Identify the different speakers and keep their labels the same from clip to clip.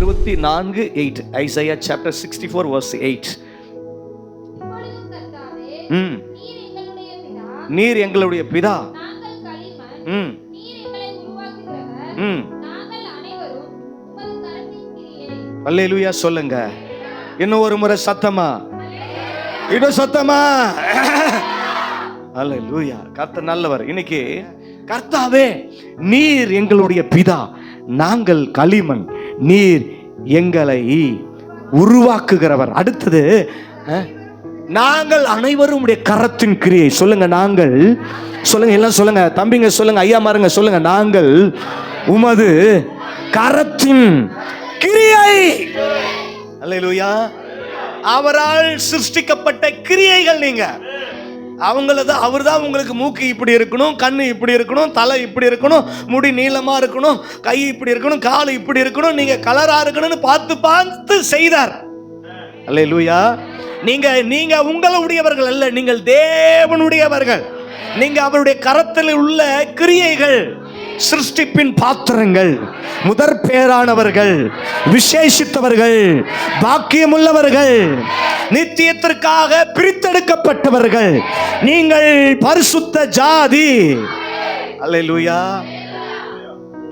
Speaker 1: 64:8. Isaiah chapter 64 verse 8. நீர் எங்களுடைய பிதா, அல்லேலூயா சொல்லுங்க. இன்னும் ஒரு முறை சத்தமா, இன்னும் சத்தமா. அல்லேலூயா. கர்த்தர் நல்லவர். இன்னைக்கு கர்த்தாவே நீர் எங்களுடைய பிதா, நாங்கள் களிமண், நீர் எங்களை உருவாக்குகிறவர். அடுத்தது நாங்கள் அனைவரும் உடைய கரத்தின் கிரியை. சொல்லுங்க நாங்கள். சொல்லுங்க எல்லாம் சொல்லுங்க. தம்பிங்க சொல்லுங்க, ஐயா மாருங்க சொல்லுங்க. நாங்கள் உமது கரத்தின் கிரியை. அல்லேலூயா. அவரால் சிருஷ்டிக்கப்பட்ட கிரியைகள். நீங்க அவங்களதான், அவர் தான் உங்களுக்கு மூக்கு இப்படி இருக்கணும், கண்ணு இப்படி இருக்கணும், தலை இப்படி இருக்கணும், முடி நீளமா இருக்கணும், கை இப்படி இருக்கணும், கால் இப்படி இருக்கணும், நீங்க கலரா இருக்கணும்னு பார்த்து பார்த்து செய்தார். அல்லேலூயா. நீங்க உங்களுடையவர்கள் அல்ல, நீங்கள் தேவனுடையவர்கள். நீங்க அவருடைய கரத்தில் உள்ள கிரியைகள், சிருஷ்டிப்பின் பாத்திரங்கள், முதற் பேரானவர்கள், விசேஷித்தவர்கள், பாக்கியமுள்ளவர்கள், நித்தியத்திற்காக பிரித்தெடுக்கப்பட்டவர்கள். நீங்கள் பரிசுத்த ஜாதி. அல்லேலூயா.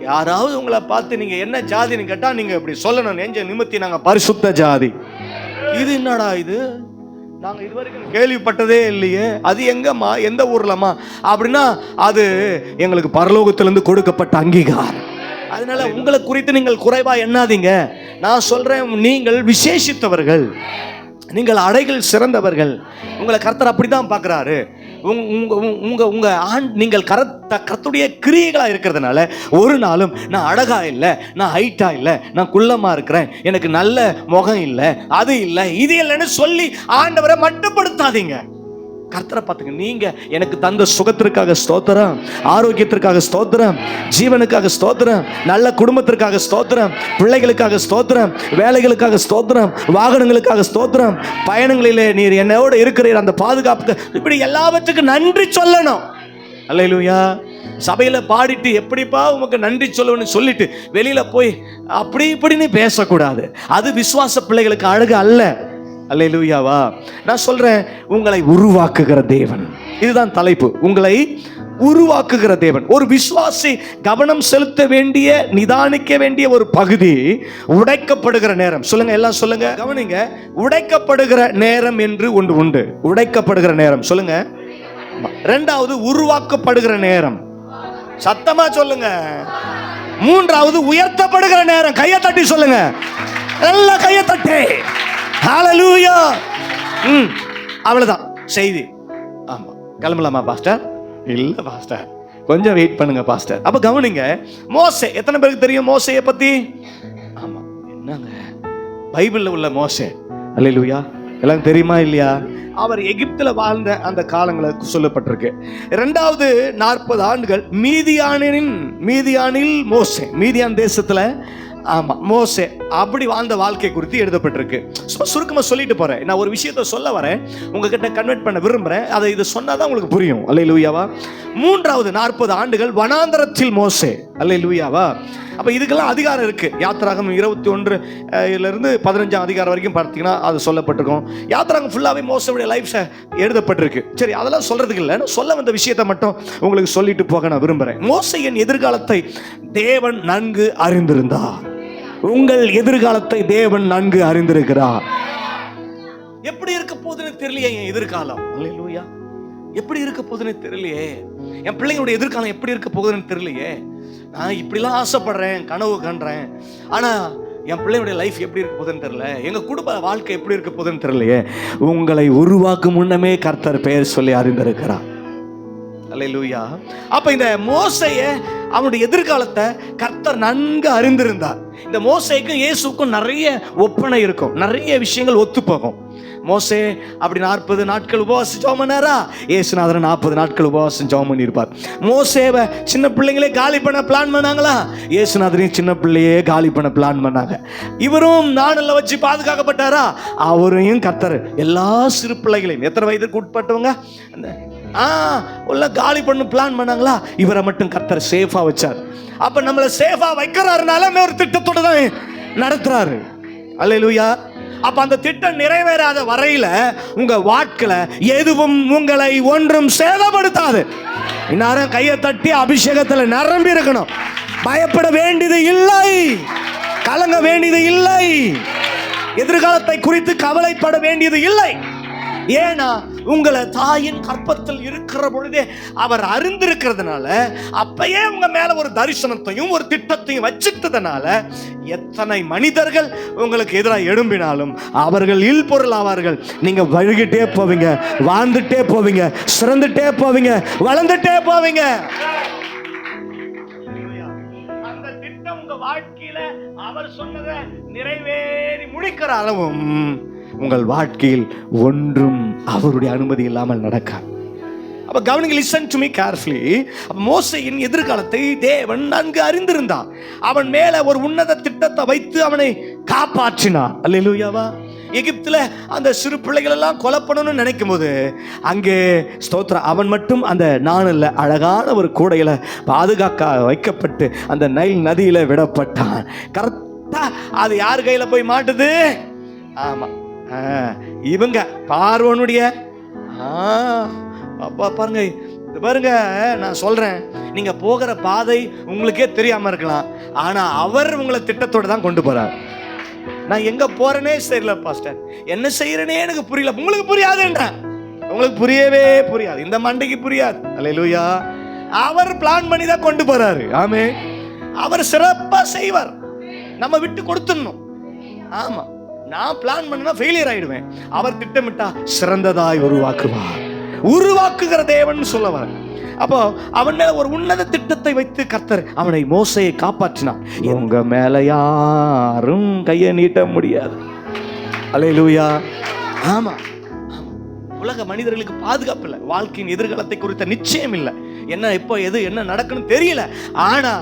Speaker 1: யாராவது உங்களை பார்த்து நீங்க என்ன ஜாதின்னு கேட்டா நீங்க இப்படி சொல்லணும், நெஞ்ச நிமித்தி நாங்க பரிசுத்த ஜாதி. இது என்னடா இது, நாங்க இதுவரைக்கும் கேள்விப்பட்டதே இல்லையே, அது எங்கம்மா, எந்த ஊர்லமா அப்படின்னா அது எங்களுக்கு பரலோகத்திலிருந்து கொடுக்கப்பட்ட அங்கீகாரம். அதனால உங்களை குறித்து நீங்கள் குறைவா எண்ணாதீங்க. நான் சொல்றேன், நீங்கள் விசேஷித்தவர்கள், நீங்கள் அடைகள் சிறந்தவர்கள். உங்களை கர்த்தர் அப்படிதான் பார்க்கிறாரு. நீங்கள் கர்த்தருடைய கிரியைகளா இருக்கிறதுனால ஒரு நாளும் நான் அழகா இல்லை, நான் ஹைட்டா இல்லை, நான் குள்ளமா இருக்கிறேன், எனக்கு நல்ல முகம் இல்லை, அது இல்லை, இது இல்லைன்னு சொல்லி ஆண்டவரை மட்டுப்படுத்தாதீங்க. கர்த்தரை பார்த்துங்க. நீங்க எனக்கு தந்த சுகத்திற்காக ஸ்தோத்திரம், ஆரோக்கியத்திற்காக ஸ்தோத்திரம், ஜீவனுக்காக ஸ்தோத்திரம், நல்ல குடும்பத்திற்காக ஸ்தோத்திரம், பிள்ளைகளுக்காக ஸ்தோத்திரம், வேலைகளுக்காக ஸ்தோத்திரம், வாகனங்களுக்காக ஸ்தோத்திரம், பயணங்களிலே நீர் என்னோட இருக்கிறீர் அந்த பாதுகாப்புக்கு, இப்படி எல்லாவற்றுக்கும் நன்றி சொல்லணும். அல்லேலூயா. சபையில பாடிட்டு எப்படிப்பா உமக்கு நன்றி சொல்லணும்னு சொல்லிட்டு வெளியில போய் அப்படி இப்படின்னு பேசக்கூடாது. அது விசுவாச பிள்ளைகளுக்கு அழகு அல்ல. அல்லேலூயாவா. நான் சொல்றேன், உங்களை உருவாக்குகிற தேவன். இதுதான் தலைப்பு, உங்களை உருவாக்குகிற தேவன். ஒரு விசுவாசி கவனம் செலுத்த வேண்டிய, நிதானிக்க வேண்டிய ஒரு பகுதி உடைக்கப்படுகிற நேரம். சொல்லுங்க எல்லாம் சொல்லுங்க, கவனிங்க. உடைக்கப்படுகிற நேரம் என்று ஒன்று உண்டு. உடைக்கப்படுகிற நேரம் சொல்லுங்க. இரண்டாவது உருவாக்கப்படுகிற நேரம். சத்தமா சொல்லுங்க. மூன்றாவது உயர்த்தப்படுகிற நேரம். கையை தட்டி சொல்லுங்க, நல்லா கையை தட்டி. ஹalleluya. அவ்வளவுதான் செய்தி. ஆமா, கிளம்பலாமா பாஸ்டர்? இல்ல பாஸ்டர், கொஞ்சம் வெயிட் பண்ணுங்க பாஸ்டர். அப்ப கவனிங்க, மோசே. எத்தனை பேருக்கு தெரியும் மோசேயை பத்தி? ஆமா, என்னங்க பைபிள்ல உள்ள மோசே. ஹalleluya. எல்லாம் தெரியுமா இல்லையா? அவர் எகிப்துல வாழ்ந்த அந்த காலங்களுக்கு சொல்லப்பட்டிருக்கு. 2வது 40 ஆண்டுகள் மீதியானில் மோசே, மீதியான் தேசத்துல. ஆமா, மோசே அப்படி வாழ்ந்த வாழ்க்கை குறித்து எழுதப்பட்டிருக்கு. சுருக்கமா சொல்லிட்டு போறேன். நான் ஒரு விஷயத்தை சொல்ல வரேன், உங்ககிட்ட கன்வெர்ட் பண்ண விரும்புறேன். அதை இது சொன்னாதான் உங்களுக்கு புரியும். அல்லேலூயாவா. 3வது 40 ஆண்டுகள் வனாந்தரத்தில் மோசே. அல்லேலூயாவா. அப்ப இதுக்கெல்லாம் அதிகாரம் இருக்கு. யாத்திராகமம் 21 15 அதிகாரம் வரைக்கும் பார்த்தீங்கன்னா அது சொல்லப்பட்டிருக்கும். யாத்திராகம் ஃபுல்லாவே மோசேவுடைய லைஃப் எழுதப்பட்டிருக்கு. சரி, அதெல்லாம் சொல்றதுக்கு இல்லை, சொல்ல வந்த விஷயத்தை மட்டும் உங்களுக்கு சொல்லிட்டு போக நான் விரும்புறேன். மோசேயின் எதிர்காலத்தை தேவன் நன்கு அறிந்திருந்தார். உங்கள் எதிர்காலத்தை தேவன் நன்கு அறிந்திருக்கிறார். எப்படி இருக்க போகுதுன்னு தெரியலையே என் எதிர்காலம். அல்லேலூயா. எப்படி இருக்க போகுதுன்னு தெரியலையே, என் பிள்ளைங்களுடைய எதிர்காலம் எப்படி இருக்க போகுதுன்னு தெரியலையே. நான் இப்படிலாம் ஆசைப்படுறேன், கனவு காண்றேன், ஆனா என் பிள்ளையுடைய லைஃப் எப்படி இருக்க போகுதுன்னு தெரியல, எங்க குடும்ப வாழ்க்கை எப்படி இருக்க போகுதுன்னு தெரியலையே. உங்களை உருவாக்கும் முன்னமே கர்த்தர் பெயர் சொல்லி அறிந்திருக்கிறார். அல்லேலூயா. அப்ப இந்த மோசேயை, அவனுடைய எதிர்காலத்தை கர்த்தர் நன்கு அறிந்திருந்தார். இந்த மோசேக்கும் இயேசுக்கும் நிறைய ஒப்பனை இருக்கும், நிறைய விஷயங்கள் ஒத்து போகும். மோசே அப்படி 40 நாட்கள் உபவாசம் ஜெபம் பண்ணாரா? இயேசுநாதர் 40 நாட்கள் உபவாசம் ஜெபம் பண்ணியிருப்பார். மோசேவை சின்ன பிள்ளைங்களே காலி பண்ண பிளான் பண்ணாங்களா? இயேசுநாதரையும் சின்ன பிள்ளையே காலி பண்ண பிளான் பண்ணாங்க. இவரும் நாணல்ல வச்சு பாதுகாக்கப்பட்டாரா? அவரையும் கர்த்தர் எல்லா சிறு பிள்ளைகளையும், எத்தனை வயதுக்கு உட்பட்டவங்க உள்ள காலி பண்ண பிளான் பண்ணாங்களா? இவரை மட்டும் கர்த்தர் சேஃபா வச்சார். அப்ப நம்மளை சேஃபா வைக்கிறாருனால ஒரு திட்டத்தோட தான் நடத்துறாரு. அல்லேலூயா. அப்ப அந்த திட்டம் நிறைவேறாத வரையில உங்க வாழ்க்கையில எதுவும் உங்களை ஒன்றும் சேதப்படுத்தாது. இந்நேரம் கையை தட்டி அபிஷேகத்துல நிரம்பி இருக்கணும். பயப்பட வேண்டியது இல்லை, கலங்க வேண்டியது இல்லை, எதிர்காலத்தை குறித்து கவலைப்பட வேண்டியது இல்லை. ஏன்னா உங்களை தாயின் கற்பத்தில் இருக்கிற பொழுதே அவர் அறிந்திருக்கிறதுனால, அப்பயே உங்க மேல ஒரு தரிசனத்தையும் ஒரு திட்டத்தையும் வச்சிட்டதுனால, எத்தனை மனிதர்கள் உங்களுக்கு எதிராக எழும்பினாலும் அவர்கள் இல்பொருள் ஆவார்கள். நீங்க வழுகிட்டே போவீங்க, வாழ்ந்துட்டே போவீங்க, சிறந்துட்டே போவீங்க, வளர்ந்துட்டே போவீங்க. அந்த திட்டம் உங்க வாழ்க்கையில அவர் சொன்னதை நிறைவேறி முடிக்கிற அளவும் உங்கள் வாழ்க்கையில் ஒன்றும் அவருடைய அனுமதி இல்லாமல் நடக்காது. அப்ப கவனிங்க, listen to me carefully. மோசேயின் எதிர்காலத்தை தேவன் நன்கு அறிந்திருந்தார். அவன் மேல ஒரு உன்னத திட்டத்தை வைத்து அவனை காப்பாற்றினார். அல்லேலூயாவா. எகிப்துல அந்த சிறு பிள்ளைகள் எல்லாம் கொலை பண்ணணும்னு நினைக்கும் போது அங்கே ஸ்தோத்திரம், அவன் மட்டும் அந்த நாணில் அழகான ஒரு கூடையில பாதுகாக்க வைக்கப்பட்டு அந்த நைல் நதியில விடப்பட்டான். கரெக்டா அது யார் கையில போய் மாட்டுது? ஆமா, இவங்க பார்வோனுடைய. அப்பா பாருங்க, பாருங்க, நான் சொல்றேன், நீங்க போகிற பாதை உங்களுக்கே தெரியாம இருக்கலாம், ஆனா அவர் உங்களை திட்டத்தோட தான் கொண்டு போறார். நான் எங்க போறேனே தெரியல பாஸ்டர், என்ன செய்யறேனே எனக்கு புரியல. உங்களுக்கு புரியாதுன்றேன், உங்களுக்கு புரியவே புரியாது, இந்த மண்டைக்கு புரியாது. அல்லேலூயா. அவர் பிளான் பண்ணி தான் கொண்டு போறாரு. ஆமே, அவர் சிறப்பா செய்வார். நம்ம விட்டு கொடுத்துடணும். ஆமா, நான் பிளான் பண்ணா ஃபெயிலியர் ஆயிடுவேன். அவர் திட்டமிட்டா சிறந்ததாய் உருவாக்குகிற தேவன் சொல்லவர். அப்போ அவன் மேல ஒரு உன்னத திட்டத்தை வைத்து கர்த்தர் அவனை மோசையை காப்பாற்றினார். உங்க மேல யாரும் கையை நீட்ட முடியாது. அல்லேலூயா. ஆமா, உலக மனிதர்களுக்கு பாதுகாப்பு இல்லை, வாழ்க்கையின் எதிர்காலத்தை குறித்த நிச்சயம் இல்லை, என்ன இப்போ எது என்ன நடக்குன்னு தெரியல. ஆனா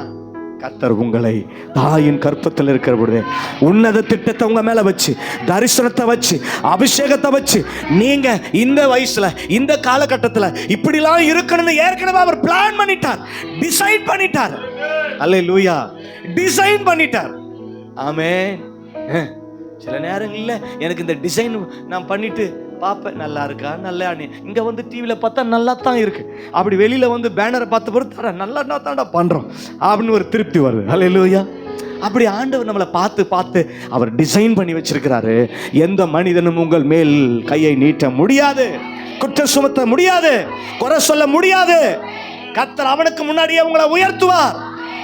Speaker 1: கர்த்தர் உங்களை தாயின் கற்பத்தில் இருக்கிற பொழுதே உன்னத திட்டத்தை உங்க மேல வச்சு, தரிசனத்தை வச்சு, அபிஷேகத்தை வச்சு, நீங்க இந்த வயசுல இந்த காலகட்டத்தில் இப்படிலாம் இருக்கணும்னு ஏற்கனவே அவர் பிளான் பண்ணிட்டார், டிசைட் பண்ணிட்டார். அல்லேலூயா. டிசைன் பண்ணிட்டார். ஆமென். சில நேரங்கள்ல எனக்கு இந்த டிசைன் நான் பண்ணிட்டு பார்ப்பேன், நல்லா இருக்கா, நல்லா, இங்க வந்து டிவியில பார்த்தா நல்லா தான் இருக்கு, அப்படி வெளியில வந்து பேனரை பார்த்த பொறுத்து நல்லா தான்டா பண்றோம் அப்படின்னு ஒரு திருப்தி வருது. அல்லேலூயா. அப்படி ஆண்டவர் நம்மளை பார்த்து பார்த்து அவர் டிசைன் பண்ணி வச்சிருக்கிறாரு. எந்த மனிதனும் உங்கள் மேல் கையை நீட்ட முடியாது, குற்றம் சுமத்த முடியாது, குறை சொல்ல முடியாது. கர்த்தர் அவனுக்கு முன்னாடியே உங்களை உயர்த்துவார்.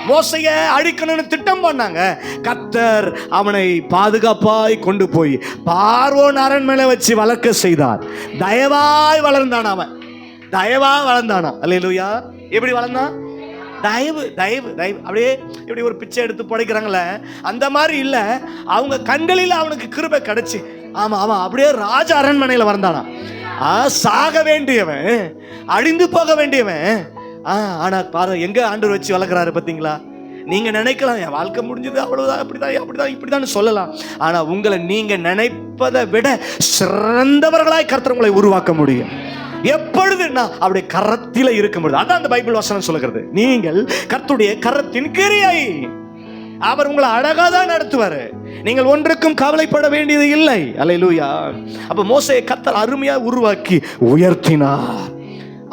Speaker 1: மோசைய அழிக்கணும்னு திட்டம் பண்ணாங்க, கர்த்தர் அவனை பாதுகாப்பாய் கொண்டு போய் பார்வோன் அரண்மனை வச்சு வளர்க்க செய்தார். தயவாய் வளர்ந்தான் அவன், தயவா வளர்ந்தானா. அல்லேலூயா. எப்படி வளர்ந்தான்? தயவு தயவு தயவு. அப்படியே இப்படி ஒரு பிச்சை எடுத்து படைக்கிறாங்களே அந்த மாதிரி இல்ல, அவங்க கண்களில் அவனுக்கு கிருபை கிடைச்சு. ஆமா ஆமா, அப்படியே ராஜ அரண்மனையில வளர்ந்தானா. சாக வேண்டியவன், அழிந்து போக வேண்டியவன். ஆனா பாரு, எங்க ஆண்டவர் வச்சு வளர்க்குறாரு பார்த்தீங்களா. நீங்க நினைக்கலாம் என் வாழ்க்கை முடிஞ்சது அவ்வளவுதான், அப்படிதான் அப்படிதான் இப்படிதான் சொல்லலாம். ஆனா உங்களை நீங்க நினைப்பதை விட சிறந்தவர்களாய் கர்த்தர் உங்களை உருவாக்க முடியும். எப்பொழுதுன்னா அவருடைய கரத்தில இருக்கும்போது. அதான் அந்த பைபிள் வசனம் சொல்லுகிறது, நீங்கள் கர்த்தருடைய கரத்தின் கிரியை. அவர் உங்களை அழகா தான் நடத்துவாரு, நீங்கள் ஒன்றுக்கும் கவலைப்பட வேண்டியது இல்லை. அல்லேலூயா. அப்ப மோசேயை கர்த்தர் அருமையா உருவாக்கி உயர்த்தினார்.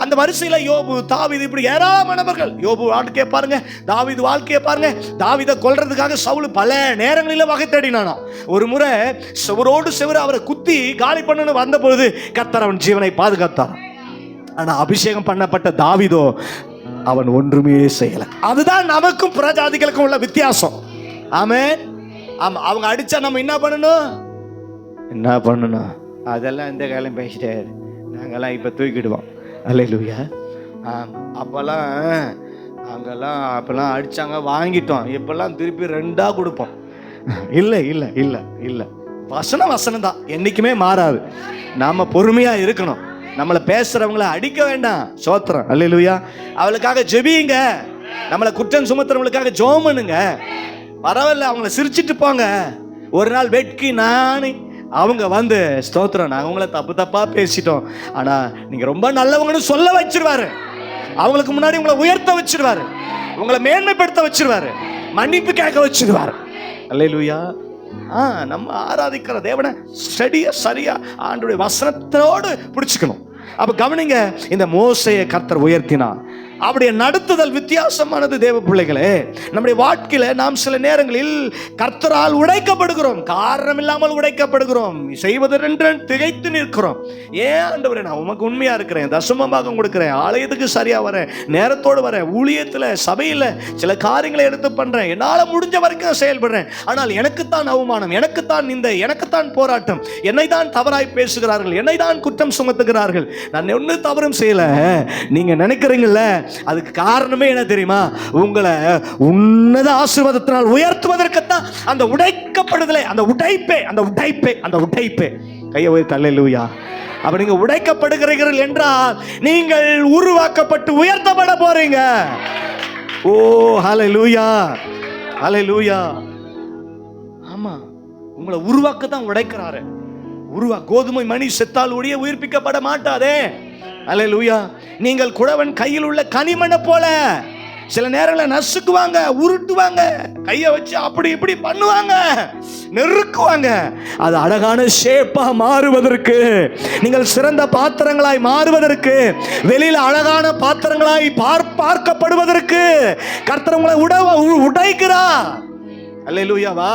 Speaker 1: அந்த வரிசையில யோபு, தாவீது, இப்படி ஏராளமானவர்கள். யோபு வாழ்க்கையை பாருங்க, தாவீது வாழ்க்கையை பாருங்க. தாவீதை கொல்றதுக்காக சவுல் பல நேரங்களில வகை தேடினானா. ஒரு முறை செவரோடு செவரு அவரை குத்தி காலி பண்ணு வந்த பொழுது கர்த்தர் அவன் ஜீவனை பாதுகாத்தார். ஆனா அபிஷேகம் பண்ணப்பட்ட தாவீதோ அவன் ஒன்றுமே செய்யல. அதுதான் நமக்கும் புறஜாதிகளுக்கும் உள்ள வித்தியாசம். ஆமென். ஆமா, அவங்க அடிச்சா நம்ம என்ன பண்ணணும்? அதெல்லாம் இந்த காலம் பேசிட்டே, நாங்கெல்லாம் இப்ப தூக்கிடுவோம். அல்லேலூயா. அப்பெல்லாம் அப்பெல்லாம் அடிச்சாங்க, வாங்கிட்டோம். இப்பெல்லாம் திருப்பி 2 கொடுப்போம். இல்லை இல்லை இல்லை இல்லை, வசனம் தான், என்னைக்குமே மாறாது. நாம பொறுமையா இருக்கணும். நம்மளை பேசுறவங்கள அடிக்க வேண்டாம். சோத்திரம். அல்லேலூயா. அவளுக்காக ஜெபியுங்க. நம்மளை குற்றம் சுமத்துறவங்களுக்காக ஜெபம் பண்ணுங்க. பரவாயில்ல, அவங்கள சிரிச்சிட்டு போங்க. ஒரு நாள் வெட்கி நானே அவங்க வந்து ஸ்தோத்திரம், நாங்கள் உங்களை தப்பா பேசிட்டோம், ஆனா நீங்க ரொம்ப நல்லவங்கன்னு சொல்ல வச்சிருவாரு. அவங்களுக்கு முன்னாடி உங்களை உயர்த்த வச்சிருவாரு, உங்களை மேன்மைப்படுத்த வச்சிருவாரு, மன்னிப்பு கேட்க வச்சிருவாரு. அல்லேலூயா. நம்ம ஆராதிக்கிற தேவனை சரியா ஆண்டவருடைய வசனத்தோடு பிடிச்சுக்கணும். அப்ப கவனிங்க, இந்த மோசேயை கர்த்தர் உயர்த்தினார். அவருடைய நடத்துதல் வித்தியாசமானது. தேவ பிள்ளைகளே, நம்முடைய வாழ்க்கையில நாம் சில நேரங்களில் கர்த்தரால் உடைக்கப்படுகிறோம், காரணம் இல்லாமல் உடைக்கப்படுகிறோம், செய்வதென்று திகைத்து நிற்கிறோம். ஏன் ஆண்டவரே, நான் உமக்கு உண்மையா இருக்கிறேன், தசமமாக கொடுக்கிறேன், ஆலயத்துக்கு சரியா வரேன், நேரத்தோடு வரேன், ஊழியத்துல சபையில சில காரியங்களை எடுத்து பண்றேன், என்னால முடிஞ்ச வரைக்கும் செயல்படுறேன், ஆனால் எனக்குத்தான் அவமானம், எனக்குத்தான் நிந்தை, எனக்குத்தான் போராட்டம், என்னை தான் தவறாய் பேசுகிறார்கள், என்னை தான் குற்றம் சுமத்துகிறார்கள், நான் ஒண்ணு தவறும் செய்யல. நீங்க நினைக்கிறீங்கல்ல, அதுக்கு காரணமே என்ன தெரியுமா? உங்களை உன்னத ஆசீர்வாதத்தினால் உயர்த்துவதற்குத்தான் அந்த உடைக்கப்படுதலே, அந்த உடைப்பே. கையை உயர்த்தி அல்லேலூயா. அப்ப நீங்க உடைக்கப்படுகிறீர்கள் என்றால் நீங்கள் உருவாக்கப்பட்டு உயர்த்தப்பட போறீங்க. ஓ ஹல்லேலூயா, ஹல்லேலூயா. ஆமா, உங்களை உருவாக்கத்தான் உடைக்கிறாரு. கோதுமை மணி செத்தால் ஒழிய உயிர்ப்பிக்கப்பட மாட்டாதே. அல்லேலூயா. நீங்கள் குடவன் கையில் உள்ள கனிமணை போல. சில நேரங்களில் நசுக்குவாங்க, உருட்டுவாங்க, கையை வச்சு அப்படி இப்படி பண்ணுவாங்க, நெருக்குவாங்க. அது அழகான ஷேப்பா மாறுவதற்கு, நீங்கள் சிறந்த பாத்திரங்களாய் மாறுவதற்கு, வெளியில அழகான பாத்திரங்களாய் பார்க்கப்படுவதற்கு கர்த்தர் உங்களை உடைக்கிறார். அல்லேலூயாவா.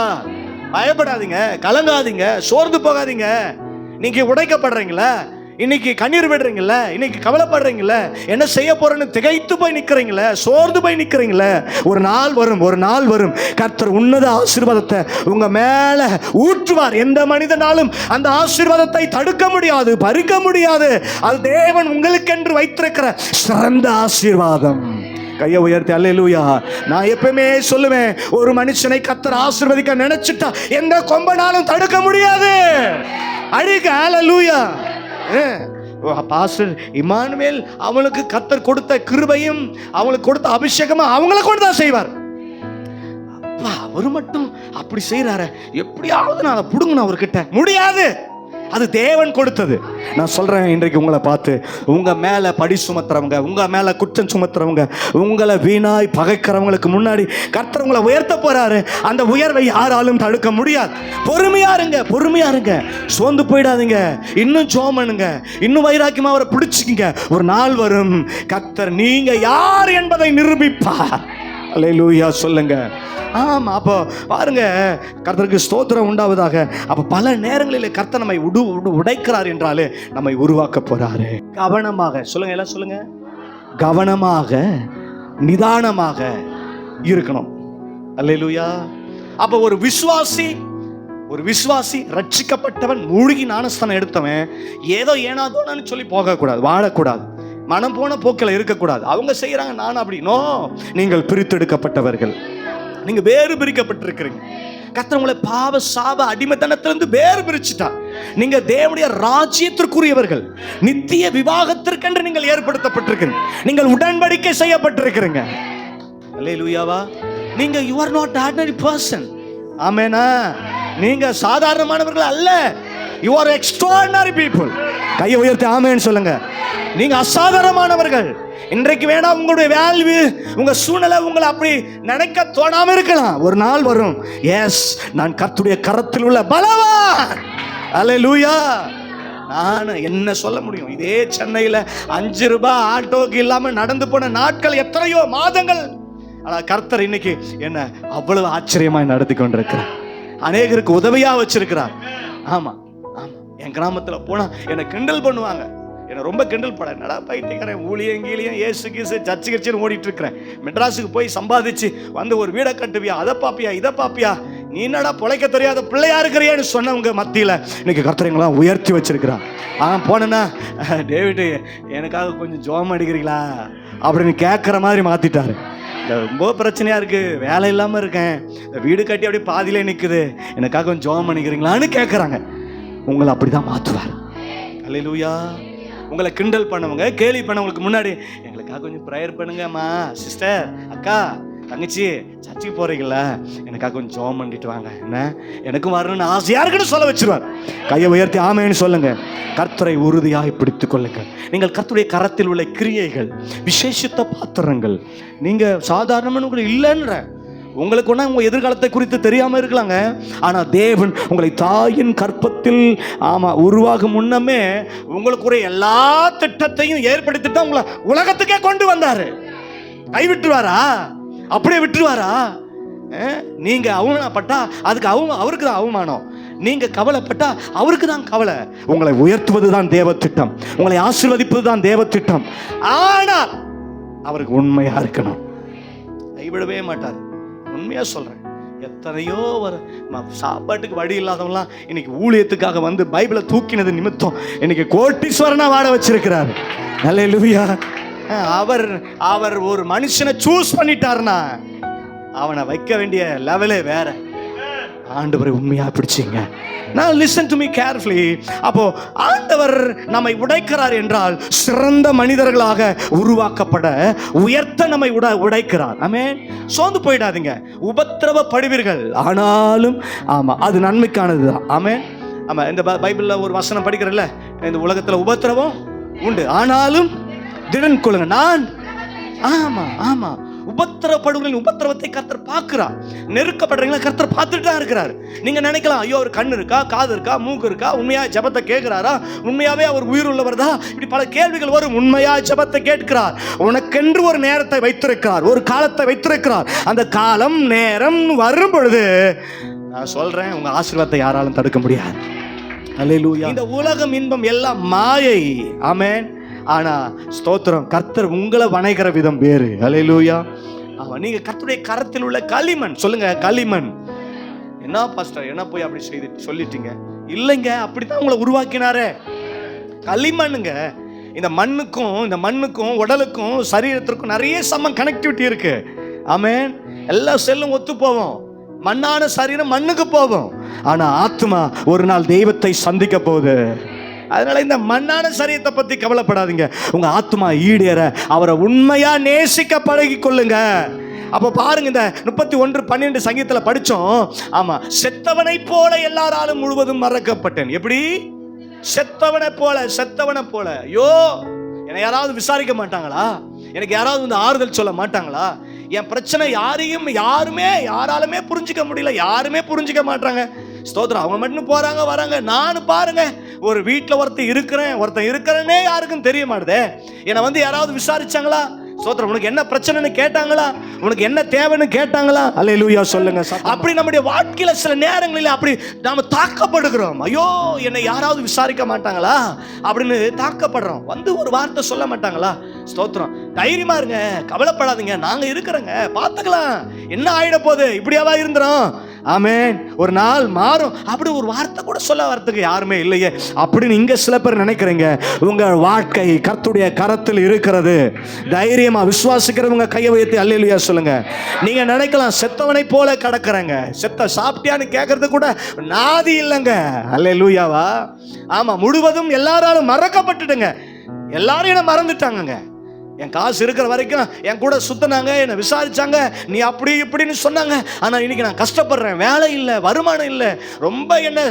Speaker 1: பயப்படாதீங்க, கலங்காதீங்க, சோர்ந்து போகாதீங்க. நீங்க உடைக்கப்படுறீங்களா? இன்னைக்கு கண்ணீர் விடுறீங்கள, இன்னைக்கு கவலைப்படுறீங்கள, என்ன செய்ய போறேன்னு திகைத்து போய் நிக்கிறீங்கள, சோர்ந்து போய் நிக்கிறீங்கள, ஒரு நாள் வரும் கர்த்தர் உன்னத ஆசீர்வாதத்தை உங்க மேல ஊற்றுவார். எந்த மனிதனாலும் அந்த ஆசீர்வாதத்தை தடுக்க முடியாது, பறிக்க முடியாது. அது தேவன் உங்களுக்கென்று வைத்திருக்கிற சிறந்த ஆசீர்வாதம். கையை உயர்த்தி அல்லேலூயா. நான் எப்பவுமே சொல்லுவேன், ஒரு மனுஷனை கர்த்தர் ஆசீர்வதிக்க நினைச்சிட்டா எந்த கொம்பனாலும் தடுக்க முடியாது. அடிக்க அல்லேலூயா. பாஸ்டர் இம்மானுவேல் அவனுக்கு கர்த்தர் கொடுத்த கிருபையும் அவங்களுக்கு கொடுத்த அபிஷேகமும் அவங்களை கொண்டு தான் செய்வார். அப்பா அவரு மட்டும் அப்படி செய்யறாரு, எப்படியாவது நான் அதை புடுங்கணும் அவர்கிட்ட. முடியாது, அது தேவன் கொடுத்தது. நான் சொல்றேன், இன்றைக்கு உங்களை பார்த்து உங்க மேல படி சுமத்துறவங்க, உங்க மேல குற்றம் சுமத்துறவங்க, உங்களை வீணாய் பகைக்கிறவங்களுக்கு முன்னாடி கர்த்தர் உங்களை உயர்த்த போறாரு. அந்த உயர்வை யாராலும் தடுக்க முடியாது. பொறுமையா இருங்க, சோர்ந்து போயிடாதீங்க, இன்னும் ஜெபம் பண்ணுங்க, இன்னும் வைராக்கியமா அவரை பிடிச்சிக்கங்க. ஒரு நாள் வரும், கர்த்தர் நீங்க யார் என்பதை நிரூபிப்பார். அல்லேலூயா சொல்லுங்க. ஆமா, அப்போ பாருங்க, கர்த்தருக்கு ஸ்தோத்திரம் உண்டாவதாக. அப்ப பல நேரங்களில் கர்த்தர் நம்மை உடைக்கிறார் என்றாலே நம்மை உருவாக்க போறாரு. கவனமாக சொல்லுங்க, எல்லாம் சொல்லுங்க, கவனமாக நிதானமாக இருக்கணும். அல்லேலூயா. அப்ப ஒரு விசுவாசி ரட்சிக்கப்பட்டவன், மூழ்கி ஞானஸ்தானம் எடுத்தவன் ஏதோ ஏனாதோன்னு சொல்லி போகக்கூடாது, வாழக்கூடாது, மனம் போன போக்கில் இருக்கக்கூடாது. அவங்க செய்யறாங்க, நான் அப்படி. நோ, நீங்கள் பிரித்தெடுக்கப்பட்டவர்கள், நீங்க வேறு பிரிக்கப்பட்டிருக்கிறீங்க. கர்த்தர் உங்களை பாவ சாப அடிமைத்தனத்திலிருந்து வேறு பிரிச்சுட்டா. நீங்க தேவனுடைய ராஜ்யத்திற்குரியவர்கள், நித்திய விவாகத்திற்கென்று நீங்கள் ஏற்படுத்தப்பட்டிருக்கிறீங்க, நீங்கள் உடன்படிக்கை செய்யப்பட்டிருக்கிறீங்க. அல்லேலூயாவா. நீங்க you are not ordinary person. ஆமெனா. நீங்க சாதாரணமானவர்கள் அல்ல, you are extraordinary people. கையை உயர்த்தி ஆமென் சொல்லுங்க. நீங்க அசாதாரணமானவர்கள். இன்றைக்கு வேணா உங்களுடைய வேல்யூ, உங்க சூழ்நிலை உங்களை அப்படி நினைக்க தோணாம இருக்கலாம். ஒரு நாள் வரும், எஸ், நான் கர்த்தருடைய கரத்தில் உள்ள பலவான். அல்லேலூயா. நான் என்ன சொல்ல முடியும்? இதே சென்னையில் 5 ரூபாய் ஆட்டோக்கு இல்லாம நடந்து போன நாட்கள் எத்தனையோ மாதங்கள். ஆனா கர்த்தர் இன்னைக்கு என்ன அவ்வளவு ஆச்சரியமாய் நடத்தி கொண்டிருக்கிறார். அநேகருக்கு உதவியா வச்சிருக்கிறார். ஆமா, என் கிராமத்துல போனா என்னை கிண்டல் பண்ணுவாங்க, என்னை ரொம்ப கிண்டல் பட, என்னடா பைத்தியக்காரன், ஊழியங்கீழியும் ஏசு கீசு சர்ச்சு கட்சின்னு ஓடிட்டு இருக்கிறேன். மெட்ராஸுக்கு போய் சம்பாதிச்சு வந்து ஒரு வீடை கட்டுவியா, அதை பாப்பியா, இதை பாப்பியா, நீ என்னடா பொழைக்க தெரியாத பிள்ளையா இருக்கிறியான்னு சொன்னவங்க மத்தியில் இன்னைக்கு கர்த்தரைங்களாம் உயர்த்தி வச்சிருக்கிறான். போனேன்னா, டேவிட்டு எனக்காக கொஞ்சம் ஜோம் அடிக்கிறீங்களா அப்படின்னு கேட்குற மாதிரி மாற்றிட்டாரு. ரொம்ப பிரச்சனையாக இருக்குது, வேலை இல்லாமல் இருக்கேன், வீடு கட்டி அப்படியே பாதியிலே நிற்குது, எனக்காக கொஞ்சம் ஜோம் பண்ணிக்கிறீங்களான்னு கேட்குறாங்க. உங்களை அப்படி தான் மாற்றுவார். அல்லேலூயா. உங்களை கிண்டல் பண்ணவங்க, கேலி பண்ணவங்களுக்கு முன்னாடி எங்களுக்காக கொஞ்சம் ப்ரேயர் பண்ணுங்கம்மா, சிஸ்டர், அக்கா, தங்கச்சி, சர்ச்சுக்கு போகிறீங்களா, எனக்காக கொஞ்சம் ஜெபம் பண்ணிட்டு வாங்க, என்ன எனக்கும் வரணும்னு ஆசை யாருக்குன்னு சொல்ல வச்சிருவார். கையை உயர்த்தி ஆமேன்னு சொல்லுங்க. கர்த்தரை உறுதியாக பிடித்துக் கொள்ளுங்கள். நீங்கள் கர்த்தருடைய கரத்தில் உள்ள கிரியைகள், விசேஷித்த பாத்திரங்கள். நீங்கள் சாதாரணமான இல்லைன்ற உங்களுக்கு ஒன்றா உங்கள் எதிர்காலத்தை குறித்து தெரியாமல் இருக்கலாங்க. ஆனால் தேவன் உங்களை தாயின் கற்பத்தில் உருவாகும் முன்னமே உங்களுக்குரிய எல்லா திட்டத்தையும் ஏற்படுத்தி தான் உங்களை உலகத்துக்கே கொண்டு வந்தார். கை விட்டுருவாரா? அப்படியே விட்டுருவாரா? நீங்க அவமானப்பட்டா அதுக்கு அவருக்கு தான் அவமானம். நீங்க கவலைப்பட்டா அவருக்கு தான் கவலை. உங்களை உயர்த்துவது தான் தேவ திட்டம், உங்களை ஆசீர்வதிப்பது தான் தேவ திட்டம். ஆனால் அவருக்கு உண்மையா இருக்கணும், கைவிடவே மாட்டார். உண்மையா சொல்றேன். எத்தனையோ சாப்பாட்டுக்கு வழி இல்லாதவங்களாம் இன்னைக்கு ஊழியத்துக்காக வந்து பைபிளை தூக்கினது நிமித்தம் இன்னைக்கு கோட்டீஸ்வரனா வாழ வச்சிருக்கிறார். அல்லேலூயா. அவர் ஒரு மனுஷனை சூஸ் பண்ணிட்டாருன்னா அவனை வைக்க வேண்டிய லெவலே வேற. ஆண்டவரை உண்மையா பிடிச்சிங்க. Now listen to me carefully. அப்போ ஆண்டவர் நம்மை உடைக்கிறார் என்றால் சிறந்த மனிதர்களாக உருவாக்கப்பட உயர்த்த நம்மை உடைக்கிறார். ஆமென். சோர்ந்து போயிடாதீங்க. உபத்திரவப்படுவீர்கள், ஆனாலும் அது நன்மைக்கானது தான். ஆமென். இந்த பைபிள்ல ஒரு வசனம் படிக்கிறல்ல, இந்த உலகத்துல உபத்திரவம் உண்டு, ஆனாலும் திடன் கொள்ளுங்க. நான் உபத்திரப்படுகளின் உபத்திரவத்தை கர்த்தர் பார்க்கிறார். நெருக்கப்படுறீங்களா? கர்த்தர் பார்த்துட்டு தான் இருக்கிறார். நீங்க நினைக்கலாம், ஐயோ அவர் கண்ணு இருக்கா, காது இருக்கா, மூக்கு இருக்கா, உண்மையா ஜெபத்தை கேட்கிறாரா, உண்மையாவே அவர் உயிர் உள்ளவர் தான், இப்படி பல கேள்விகள் வரும். உண்மையா ஜெபத்தை கேட்கிறார். உனக்கென்று ஒரு நேரத்தை வைத்திருக்கிறார், ஒரு காலத்தை வைத்திருக்கிறார். அந்த காலம் நேரம் வரும் பொழுது நான் சொல்றேன், உங்க ஆசீர்வாதத்தை யாராலும் தடுக்க முடியாது. அல்லேலூயா. இந்த உலகம் இன்பம் எல்லாம் மாயை. ஆமென். ஆனா ஸ்தோத்திரம், கர்த்தர் உங்களை வணைகிற விதம் வேறு. அல்லேலூயா. நீங்க கர்த்தருடைய கரத்தில் உள்ள களிமண். சொல்லுங்க, களிமண். என்ன பாஸ்டர், என்ன போய் அப்படி சொல்லிட்டீங்க? இல்லைங்க, அப்படித்தான் உங்களை உருவாக்கினாரே. களிமண்ணுங்க. இந்த மண்ணுக்கும் உடலுக்கும் சரீரத்திற்கும் நிறைய கனெக்டிவிட்டி இருக்கு. ஆமென். எல்லா செல்லும் ஒத்து போவோம். மண்ணான சரீரம் மண்ணுக்கு போவோம், ஆனா ஆத்மா ஒரு நாள் தெய்வத்தை சந்திக்க போகுது. அதனால இந்த மண்ணான சரீரத்தை பத்தி கவலைப்படாதீங்க. உங்க ஆத்மா ஈடேற அவரை உண்மையா நேசிக்க பழகி கொள்ளுங்க. அப்ப பாருங்க, இந்த 31:12 சங்கீதத்துல படிச்சோம். செத்தவனை போல எல்லாராலும் முழுவதும் மறக்கப்பட்டேன். எப்படி? செத்தவனை போல. ஐயோ, என்னை யாராவது விசாரிக்க மாட்டாங்களா? எனக்கு யாராவது வந்து ஆறுதல் சொல்ல மாட்டாங்களா? என் பிரச்சனை யாராலுமே புரிஞ்சிக்க முடியல, யாருமே புரிஞ்சிக்க மாட்டாங்க. ஸ்தோத்திரம். அவங்க மட்டும் போறாங்க வராங்க. நான் பாருங்க, ஒரு வீட்டில் ஒருத்தன் இருக்கிறேன்னே யாருக்கும் தெரிய மாட்டுதே. என்னை வந்து யாராவது விசாரிச்சாங்களா? ஸ்தோத்திரம். உனக்கு என்ன பிரச்சனைன்னு கேட்டாங்களா? உனக்கு என்ன தேவைன்னு கேட்டாங்களா? அல்லேலூயா சொல்லுங்க. அப்படி நம்முடைய வாழ்க்கையில சில நேரங்களில் அப்படி நாம தாக்கப்படுகிறோம். ஐயோ, என்னை யாராவது விசாரிக்க மாட்டாங்களா அப்படின்னு தாக்கப்படுறோம். வந்து ஒரு வார்த்தை சொல்ல மாட்டாங்களா? ஸ்தோத்திரம். தைரியமா இருங்க, கவலைப்படாதீங்க, நாங்க இருக்கிறோங்க, பார்த்துக்கலாம், என்ன ஆயிட போகுது, இப்படியாவா இருந்துரும். ஆமென். ஒரு நாள் மாறும். அப்படி ஒரு வார்த்தை கூட சொல்ல வரதுக்கு யாருமே இல்லையே அப்படின்னு இங்க சில பேர் நினைக்கிறீங்க. உங்க வாழ்க்கை கர்த்தருடைய கரத்தில் இருக்கிறது. தைரியமா விசுவாசிக்கிறவங்க கையை வைத்து அல்லேலூயா சொல்லுங்க. நீங்க நினைக்கலாம், செத்தவனை போல கிடக்குறேங்க, செத்த சாப்பிட்டியான்னு கேட்கறது கூட நாதி இல்லைங்க. அல்லேலூயாவா. முழுவதும் எல்லாராலும் மறக்கப்பட்டுடுங்க. எல்லாரும் என்ன மறந்துட்டாங்க. என் காசு இருக்கிற வரைக்கும் என் கூட சுத்தினாங்க, என்னை விசாரிச்சாங்க, நீ அப்படி இப்படின்னு சொன்னாங்க. ஆனால் இன்னைக்கு நான் கஷ்டப்படுறேன், வேலை இல்லை, வருமானம் இல்லை, ரொம்ப என்ன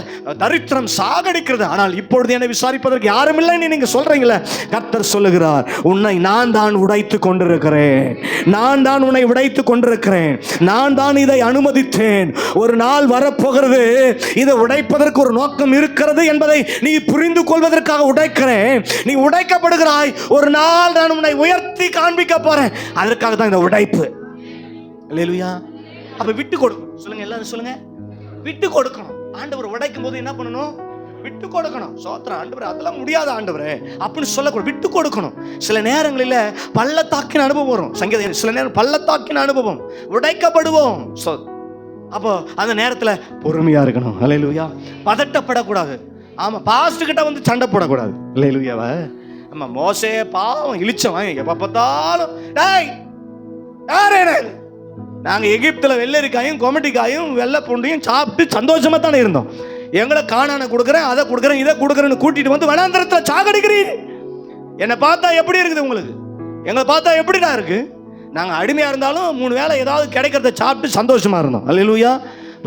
Speaker 1: தரித்திரம் சாகடிக்கிறது. ஆனால் இப்பொழுது என்னை விசாரிப்பதற்கு யாரும் இல்லைன்னு நீங்க சொல்றீங்களே. கர்த்தர் சொல்லுகிறார், உன்னை நான் தான் உடைத்து கொண்டிருக்கிறேன், நான் தான் உன்னை உடைத்து கொண்டிருக்கிறேன், நான் தான் இதை அனுமதித்தேன். ஒரு நாள் வரப்போகிறது, இதை உடைப்பதற்கு ஒரு நோக்கம் இருக்கிறது என்பதை நீ புரிந்து கொள்வதற்காக உடைக்கிறேன். நீ உடைக்கப்படுகிறாய். ஒரு நாள் நான் உன்னை உயர்த்தி காண்பிக்க போறேன். அதற்காக தான் இந்த உடைப்பு. அல்லேலூயா. அப்ப விட்டு கொடுக்கணும். சொல்லுங்க, எல்லாரும் சொல்லுங்க, விட்டு கொடுக்கணும். ஆண்டவர் உடைக்கும் போது என்ன பண்ணணும்? விட்டு கொடுக்கணும். சோத்திரம். ஆண்டவர் அதெல்லாம் முடியாத ஆண்டவரே அப்படின்னு சொல்லக்கூடாது, விட்டு கொடுக்கணும். சில நேரங்களில் பள்ளத்தாக்கின் அனுபவம் வரும். சங்கீதம் சில நேரம் பள்ளத்தாக்கின் அனுபவம், உடைக்கப்படுவோம். அப்போ அந்த நேரத்தில் பொறுமையா இருக்கணும். அல்லேலூயா. பதட்டப்படக்கூடாது. பாஸ்ட் கிட்ட வந்து சண்டை போடக்கூடாது. அல்லேலூயாவா. மோசே பாவம் இழிச்சவன், எப்ப பார்த்தாலும் நாங்க எகிப்துல வெள்ளரிக்காயும் கொமட்டிக்காயும் வெள்ளை பூண்டையும் சாப்பிட்டு சந்தோஷமா தானே இருந்தோம். எங்களை காணான கொடுக்குறேன், அதை கொடுக்குறேன், இதை கொடுக்குறேன்னு கூட்டிட்டு வந்து வனாந்தரத்தில் சாகடிக்கிறீர். என்னை பார்த்தா எப்படி இருக்குது உங்களுக்கு? எங்களை பார்த்தா எப்படிடா இருக்கு? நாங்க அடிமையா இருந்தாலும் 3 வேளை ஏதாவது கிடைக்கிறத சாப்பிட்டு சந்தோஷமா இருந்தோம். அல்லேலூயா.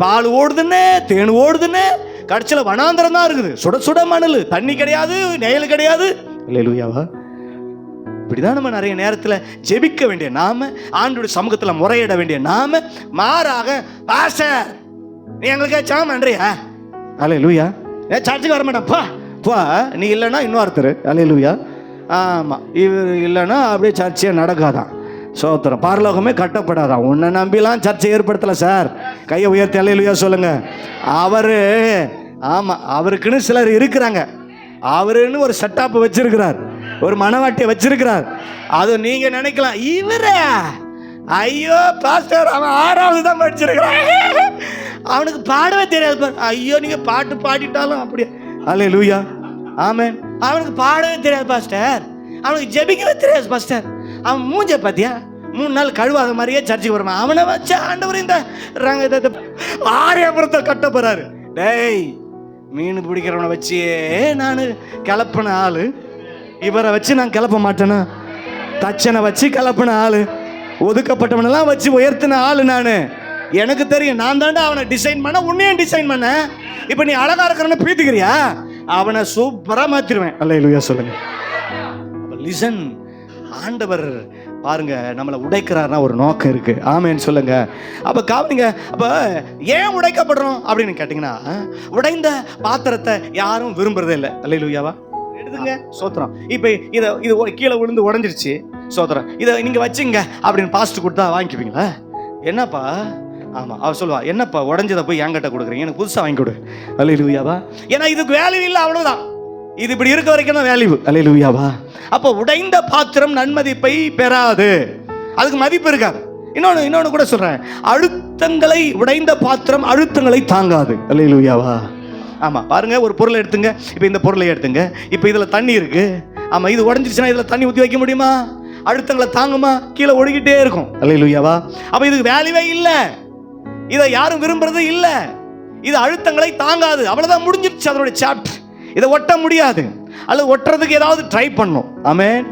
Speaker 1: பால் ஓடுதுன்னு, தேன் ஓடுதுன்னு, கடைசியில் வனாந்தரம் தான் இருக்குது. சுட சுட மணல், தண்ணி கிடையாது, நெயல் கிடையாது. அல்லேலூயாவா. இப்படிதான் நம்ம நிறைய நேரத்தில் ஜெபிக்க வேண்டிய நாம, ஆண்டவருடைய சமூகத்தில் முறையிட வேண்டிய நாம, மாறாக பாஸ்டர் நீ எங்களுக்கு ஜெபம் பண்றியா, அல்லேலூயா, சர்ச்சுக்கு வர மாட்டேன்ப்பா பா, நீ இல்லைன்னா இன்னொருத்தர், அல்லேலூயா, ஆமாம் இவர் இல்லைன்னா அப்படியே சர்ச்சையே நடக்காதான், சோத்திரம், பரலோகமே கட்டப்படாதான். உன்னை நம்பிலாம் சர்ச்சை ஏற்படுத்தலை சார், கையை உயர்த்தி அல்லேலூயா சொல்லுங்க. அவர் ஆமாம், அவருக்குன்னு சிலர் இருக்கிறாங்க, அவருன்னு ஒரு செட்டப் வச்சிருக்கிறார், ஒரு மனவாட்டியை வச்சிருக்கிறார். அது நீங்க நினைக்கலாம் இவரே, ஐயோ பாஸ்டர் அவன் 6வது தான் படிச்சிருக்கிறான், அவனுக்கு பாடவே தெரியாது. ஐயோ நீங்க பாட்டு பாடிட்டாலும் அப்படியே அல்லேலூயா, ஆமென். அவனுக்கு பாடவே தெரியாது பாஸ்டர், அவனுக்கு ஜெபிக்கவே தெரியாது பாஸ்டர், அவன் மூஞ்ச பாத்தியா 3 நாள் கழுவாத மாதிரியே சர்ச்சைக்கு வருவான். அவனை வச்சு ஆண்டவர் இந்த ஆரியபுரத்தை கட்ட போறாரு. டேய், மீன் பிடிக்கிறவனை வச்சியே நான் கிளப்பின ஆளு, இவரை வச்சு நான் கிளப்ப மாட்டேனா? தச்சனை வச்சு கிளப்பின ஆளு, ஒதுக்கப்பட்டவனெல்லாம் வச்சு உயர்த்தின ஆளு நான். எனக்கு தெரியும், நான் தாண்டா அவனை டிசைன் பண்ண, உன்னையும் டிசைன் பண்ண. இப்போ நீ அழகா இருக்கிறன்னு பீத்திக்கிறியா? அவனை சூப்பரா மாத்திருவேன். அல்லேலூயா சொல்லுங்க. லிசன், ஆண்டவர் பாருங்க நம்மளை உடைக்கிறாருன்னா ஒரு நோக்கம் இருக்கு. ஆமேன்னு சொல்லுங்க. அப்ப காவலிங்க, அப்ப ஏன் உடைக்கப்படுறோம் அப்படின்னு கேட்டீங்கன்னா, உடைந்த பாத்திரத்தை யாரும் விரும்புறதே இல்லை. அல்லேலூயாவா எடுத்துங்க, சோத்திரம். இப்ப இது கீழே விழுந்து உடஞ்சிருச்சு, சோத்திரம், இதை நீங்க வச்சுங்க அப்படின்னு பாஸ்ட் கொடுத்தா வாங்கிக்குவீங்களா? என்னப்பா, ஆமா அவர் சொல்லுவா, என்னப்பா உடஞ்சதை போய் என்கிட்ட கொடுக்குறீங்க, எனக்கு புதுசா வாங்கி கொடு. அல்லேலூயாவா. ஏன்னா இதுக்கு வேல்யூ இல்லை, அவ்வளவுதான். இது இப்படி இருக்க வரைக்கும் தான் வேல்யூ. அல்லேலூயாவா. அப்போ உடைந்த பாத்திரம் நன்மதிப்பை பெறாது, அதுக்கு மதிப்பு இருக்காது. இன்னொன்னு கூட சொல்றேன், அழுத்தங்களை, உடைந்த பாத்திரம் அழுத்தங்களை தாங்காது. அல்லேலூயாவா. ஆமா பாருங்க, ஒரு பொருளை எடுத்துங்க, இப்போ இந்த பொருளை எடுத்துங்க, இப்போ இதுல தண்ணி இருக்கு, ஆமா இது உடஞ்சிருச்சுன்னா இதுல தண்ணி ஊற்றி வைக்க முடியுமா? அழுத்தங்களை தாங்குமா? கீழே ஒழுகிட்டே இருக்கும். அல்லேலூயாவா. அப்ப இதுக்கு வேல்யூவே இல்லை, இதை யாரும் விரும்புறது இல்லை, இது அழுத்தங்களை தாங்காது, அவ்வளவுதான், முடிஞ்சிருச்சு அதனுடைய சாப்டர். இதை ஒட்ட முடியாது, அல்லது ஒட்டுறதுக்கு ஏதாவது ட்ரை பண்ணும். ஆமென்.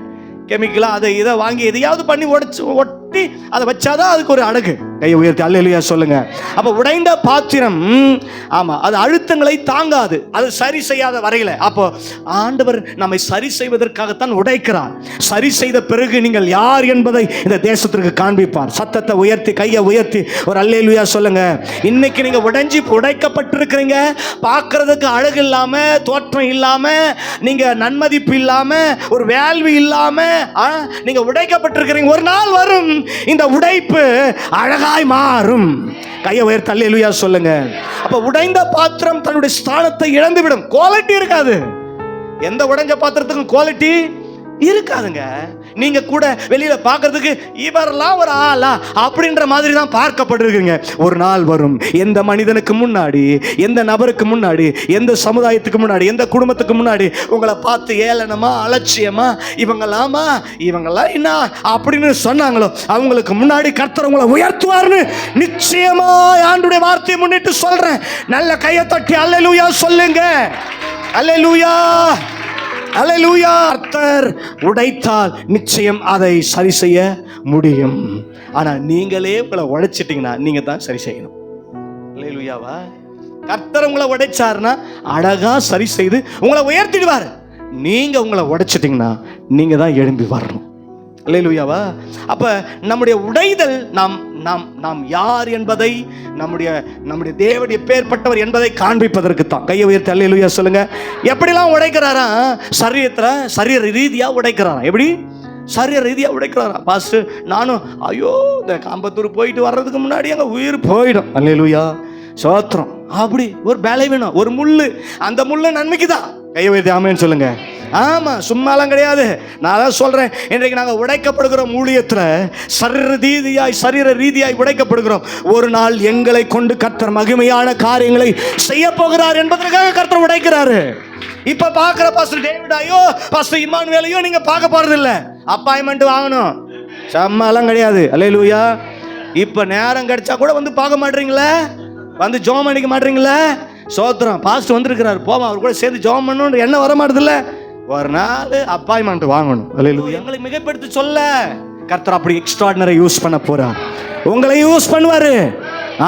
Speaker 1: கெமிக்கலா அதை இதை வாங்கி எதையாவது பண்ணி ஒட்டி அதை வச்சாதான் அதுக்கு ஒரு அழகு. கையை உயர்த்தி அல்லேலூயா சொல்லுங்க. அப்ப உடைந்த பாத்திரம், ஆமா, அது அழுத்தங்களை தாங்காது, அது சரி செய்யாத வரையில. அப்போ ஆண்டவர் நம்மை சரி செய்வதற்காகத்தான் உடைக்கிறார். சரி செய்த பிறகு நீங்கள் யார் என்பதை இந்த தேசத்திற்கு காண்பிப்பார். சத்தத்தை உயர்த்தி, கையை உயர்த்தி ஒரு அல்லேலூயா சொல்லுங்க. இன்னைக்கு நீங்க உடைக்கப்பட்டிருக்கிறீங்க, பார்க்கறதுக்கு அழகு இல்லாம, தோற்றம் இல்லாம, நீங்க நன்மதிப்பு இல்லாம, ஒரு வேல்வி இல்லாம நீங்க உடைக்கப்பட்டிருக்கிறீங்க. ஒரு நாள் வரும், இந்த உடைப்பு அழகாய் மாறும். கையை உயர்த்தி அல்லேலூயா சொல்லுங்க. அப்ப உடைந்த பாத்திரம் தன்னுடைய ஸ்தானத்தை இழந்துவிடும், குவாலிட்டி இருக்காது. எந்த உடைஞ்ச பாத்திரத்துக்கும் குவாலிட்டி இருக்காதுங்க. நீங்க கூட வெளியில பார்க்கிறதுக்கு இவரெல்லாம் ஒரு ஆளா அப்படின்ற மாதிரி தான் பார்க்கப்பட்டிருக்கீங்க. ஒரு நாள் வரும், எந்த மனிதனுக்கு முன்னாடி, எந்த நபருக்கு முன்னாடி, எந்த சமுதாயத்துக்கு முன்னாடி, எந்த குடும்பத்துக்கு முன்னாடி உங்களை பார்த்து ஏளனமா, அலட்சியமா, இவங்களாமா, இவங்கெல்லாம் என்ன அப்படின்னு சொன்னாங்களோ அவங்களுக்கு முன்னாடி கர்த்தர் உங்களை உயர்த்துவார்னு நிச்சயமா ஆண்டவருடைய வார்த்தையை முன்னிட்டு சொல்றேன். நல்ல கையை தட்டி அல்லேலூயா சொல்லுங்க. அல்லேலூயா, அல்லேலூயா. கர்த்தர் உடைத்தால் நிச்சயம் அதை சரி செய்ய முடியும். ஆனா நீங்களே உங்களை உடைச்சிட்டீங்கன்னா நீங்க தான் சரி செய்யணும். அல்லேலூயாவா. கர்த்தர் உங்களை உடைச்சாருன்னா அழகா சரி செய்து உங்களை உயர்த்திடுவார். நீங்க உங்களை உடைச்சிட்டீங்கன்னா நீங்க தான் எழும்பி வரணும். அல்லேலூயாவா. அப்ப நம்முடைய உடைதல் நாம் யார் என்பதை, நம்முடைய தேவனுடைய பேர்பட்டவர் என்பதை காண்பிப்பதற்கு தான். கையை உயர்த்தி அல்லேலூயா சொல்லுங்க. எப்படிலாம் உடைக்கிறாரா? சரீர ரீதியா உடைக்கிறாரா? எப்படி சரீர ரீதியா உடைக்கிறாரா? பாஸ்டர் நானும் ஐயோ இந்த காம்பத்தூர் போயிட்டு வர்றதுக்கு முன்னாடி அங்க உயிர் போயிடும். அல்லேலூயா சோத்திரம். அப்படி ஒரு பலவீனம், ஒரு முள்ளு, அந்த முள்ளு நன்மைக்கு தான். கையை உயர்த்தி ஆமென் சொல்லுங்க. ஆமா, சும்மாலாம் கிடையாது. நான் தான் சொல்றேன், இன்றைக்கு நாங்கள் உடைக்கப்படுகிறோம் ஊழியத்தில், சரீர ரீதியாய் உடைக்கப்படுகிறோம். ஒரு நாள் எங்களை கொண்டு கர்த்தர் மகிமையான காரியங்களை செய்ய போகிறார் என்பதற்காக கர்த்தர் உடைக்கிறாரு. இப்ப பாக்குற பாஸ்டர் டேவிடாயோ பாஸ்டர் இம்மானுவேலையோ நீங்க பார்க்க போறது இல்ல, அப்பாயின்மெண்ட் வாங்கணும், சம்மாலாம் கிடையாது. அல்லேலூயா. இப்ப நேரம் கிடைச்சா கூட வந்து பார்க்க மாட்டீங்களா, வந்து ஜெபம் பண்ணிக்க மாட்டீங்களா? சோத்திரம். பாஸ்டர் வந்திருக்கிறாரு, போவா அவர் கூட சேர்ந்து ஜெபம் பண்ணணும் என்ன வர மாட்டதில்ல. ஒரு நாள் அப்பாயின்மெண்ட் வாங்கணும். அல்லேலூயா. எங்களை மிகைப்படுத்தி சொல்ல கர்த்தர் அப்படி எக்ஸ்ட்ராடினரி யூஸ் பண்ண போறார். உங்களை யூஸ் பண்ணுவாரு.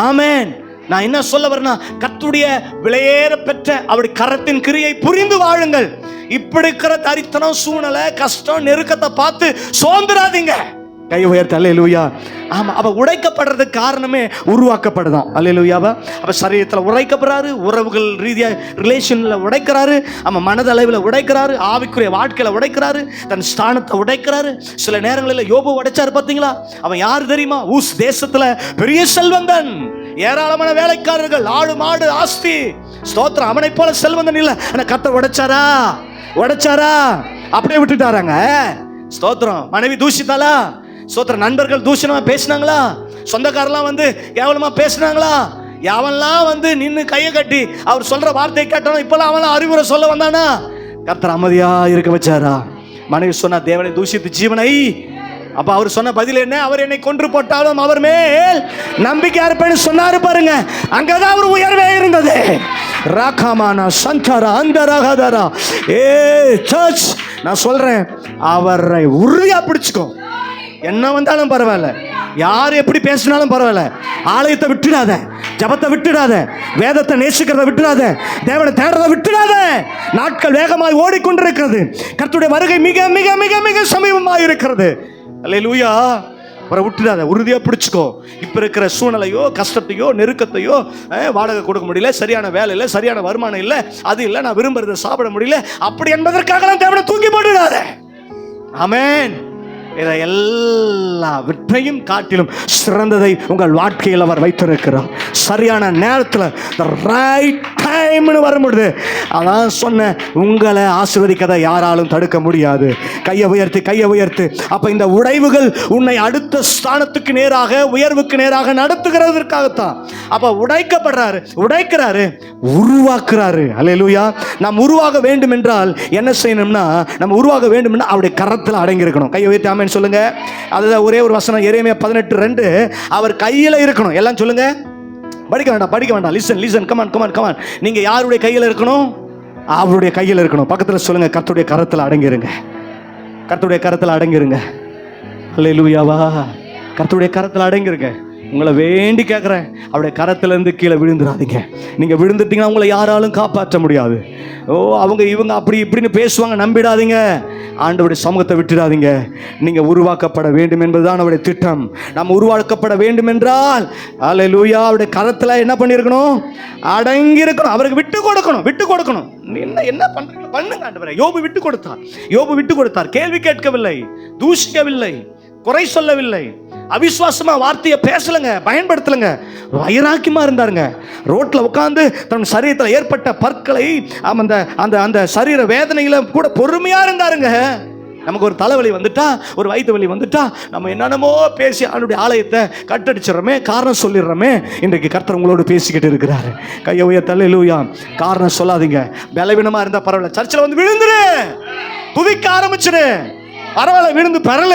Speaker 1: ஆமென். நான் என்ன சொல்ல வரேன்னா, கர்த்தருடைய விலையேற பெற்ற அவருடைய கரத்தின் கிரியை புரிந்து வாழுங்கள். இப்படி இருக்கிற தரித்திரம், சூழ்நிலை, கஷ்டம், நெருக்கத்தை பார்த்து சோர்ந்துடாதீங்க. கை உயர்த்த அல்லேலூயா. ஆமா, அவ உடைக்கப்படுறதுக்கு காரணமே உருவாக்கப்படுதான். அல்லேலூயாவா. அவ சரீரத்தில் உடைக்கப்படுறாரு, உறவுகள் ரீதியாக ரிலேஷன்ல உடைக்கிறாரு, அவன் மனதளவில் உடைக்கிறாரு, ஆவிக்குரிய வாழ்க்கையில உடைக்கிறாரு, தன் ஸ்தானத்தை உடைக்கிறாரு. சில நேரங்களில் யோபு உடைச்சாரு பார்த்தீங்களா? அவன் யாரு தெரியுமா? ஊஸ் தேசத்துல பெரிய செல்வந்தன், ஏராளமான வேலைக்காரர்கள், ஆடு மாடு ஆஸ்தி. ஸ்தோத்திரம். அவனை போல செல்வந்தன் இல்ல. ஆனா கர்த்தர் உடைச்சாரா? அப்படியே விட்டுட்டாராங்க. ஸ்தோத்திரம். மனைவி தூஷித்தாளா? ஸ்தோத்திரம். நண்பர்கள் தூஷணமா பேசினாங்களா? சொந்தக்காரெல்லாம் வந்து கேவலமா பேசினாங்களா? யாவெல்லாம் வந்து நின்று கையை கட்டி அவர் சொல்ற வார்த்தையை கேட்டானோ இப்பெல்லாம் அவெல்லாம் அறிவுரை சொல்ல வந்தானா? கர்த்தர் அமைதியா இருக்க வச்சாரா? மனைவி சொன்னா, தேவனை தூஷித்து ஜீவனை. அப்ப அவர் சொன்ன பதில் என்ன? அவர் என்னை கொன்று போட்டாலும் அவர் மேல் நம்பிக்கை இருப்பேன்னு சொன்னாரு பாருங்க. அங்கதான் அவர் உயர்வே இருந்தது. ராகமானா சந்தரா அந்தரகதரா. சர்ச், நான் சொல்றேன், அவரை உறுதியா பிடிச்சுக்கோ. என்ன வந்தாலும் பரவாயில்ல, யார் எப்படி பேசினாலும் பரவாயில்ல. ஆலயத்தை விட்டுடாத, ஜபத்தை விட்டுடாத, வேதத்தை நேசிக்கிறத விட்டுடாத, தேவனை தேடுறத விட்டுடாத. நாட்கள் வேகமாய் ஓடிக்கொண்டிருக்கிறது. கர்த்தருடைய வருகை மிக மிக மிக மிக சமீபமாக இருக்கிறது. அல்லேலூயா. அவரை விட்டுடாத, உறுதியா பிடிச்சுக்கோ. இப்ப இருக்கிற சூழ்நிலையோ, கஷ்டத்தையோ, நெருக்கத்தையோ, வாடகை கொடுக்க முடியல, சரியான வேலை இல்லை, சரியான வருமானம் இல்லை, அது இல்லை, நான் விரும்புறதை சாப்பிட முடியல, அப்படி என்பதற்காக தேவனை தூக்கி போட்டுடாத. ஆமென். இதை எல்லாவற்றையும் காட்டிலும் சிறந்ததை உங்கள் வாழ்க்கையில் அவர் வைத்திருக்கிறார். சரியான நேரத்தில் ரைட் டைம்னு வரும்பொழுது அதான் சொன்ன, உங்களை ஆசீர்வதிக்கதை யாராலும் தடுக்க முடியாது. கையை உயர்த்து. அப்ப இந்த உடைவுகள் உன்னை அடுத்த ஸ்தானத்துக்கு நேராக, உயர்வுக்கு நேராக நடத்துகிறதற்காகத்தான். அப்ப உடைக்கிறாரு, உருவாக்குறாரு. அல்லேலூயா. நாம் உருவாக வேண்டும் என்றால் என்ன செய்யணும்னா, நம்ம உருவாக வேண்டும் என்றால் அவருடைய கரத்தில் அடங்கி இருக்கணும். கையை உயர்த்தி ஆமென் சொல்லுங்க. அதுதான் ஒரே ஒரு வசனம், எரேமியா 18:2. அவர் கையில இருக்கணும். எல்லாம் சொல்லுங்க. படிக்க வேண்டாம். லிசன். கமான். நீங்க யாருடைய கையில இருக்கணும்? அவருடைய கையில இருக்கணும். பக்கத்துல சொல்லுங்க, கர்த்தருடைய கரத்தில் அடங்கிருங்க. அல்லேலூயாவா. கர்த்தருடைய கரத்தில் அடங்கிருங்க. உங்களை வேண்டி கேட்குறேன், அவருடைய கரத்திலிருந்து கீழே விழுந்துடாதீங்க. நீங்கள் விழுந்துட்டீங்கன்னா உங்களை யாராலும் காப்பாற்ற முடியாது. அவங்க இவங்க அப்படி இப்படின்னு பேசுவாங்க, நம்பிடாதீங்க. ஆண்டவருடைய சமூகத்தை விட்டுடாதீங்க. நீங்கள் உருவாக்கப்பட வேண்டும் என்பதுதான் அவருடைய திட்டம். நம்ம உருவாக்கப்பட வேண்டும் என்றால் அல்லேலூயா, அவருடைய கரத்தில் என்ன பண்ணியிருக்கணும்? அடங்கி இருக்கணும். அவருக்கு விட்டு கொடுக்கணும். என்ன பண்றீங்க? பண்ணுங்க ஆண்டவரே. யோபு விட்டு கொடுத்தார். கேள்வி கேட்கவில்லை, தூஷிக்கவில்லை, குறை சொல்லவில்லை, அவிசுவாசமா வார்த்தையை பேசலங்க, பயன்படுத்தலங்க, வைராக்கியமா இருந்தாருங்க. ரோட்ல உட்கார்ந்து தன் சரீரத்தில் ஏற்பட்ட பற்களை, அந்த அந்த அந்த சரீர வேதனையில கூட பொறுமையா இருந்தாருங்க. நமக்கு ஒரு தலைவலி வந்துட்டா, ஒரு வயிற்று வலி வந்துட்டா, நம்ம என்னென்னமோ பேசி அவனுடைய ஆலயத்தை கட்டடிச்சிடறோமே, காரணம் சொல்லிடுறோமே. இன்றைக்கு கர்த்தர் உங்களோடு பேசிக்கிட்டு இருக்கிறாரு. கையை உயர்த்தி அல்லேலூயா. காரணம் சொல்லாதீங்க. பலவீனமா இருந்தா பரவாயில்ல, சர்ச்சில் வந்து விழுந்துரு, துதிக்க ஆரம்பிச்சிரு, பரவாயில்ல, விழுந்து பரல,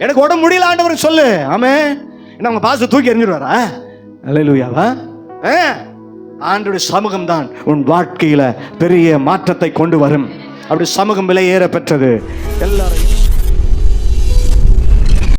Speaker 1: எனக்கு உடம்பு முடியல ஆண்டவர் சொல்லு. ஆமே, என்ன உங்க பாச தூக்கி எறிஞ்சிருவாரா? அல்லேலூயாவா. ஆண்டவருடைய சமூகம் தான் உன் வாழ்க்கையில பெரிய மாற்றத்தை கொண்டு வரும். அப்படி சமூகம் விலை ஏற பெற்றது. எல்லாரும்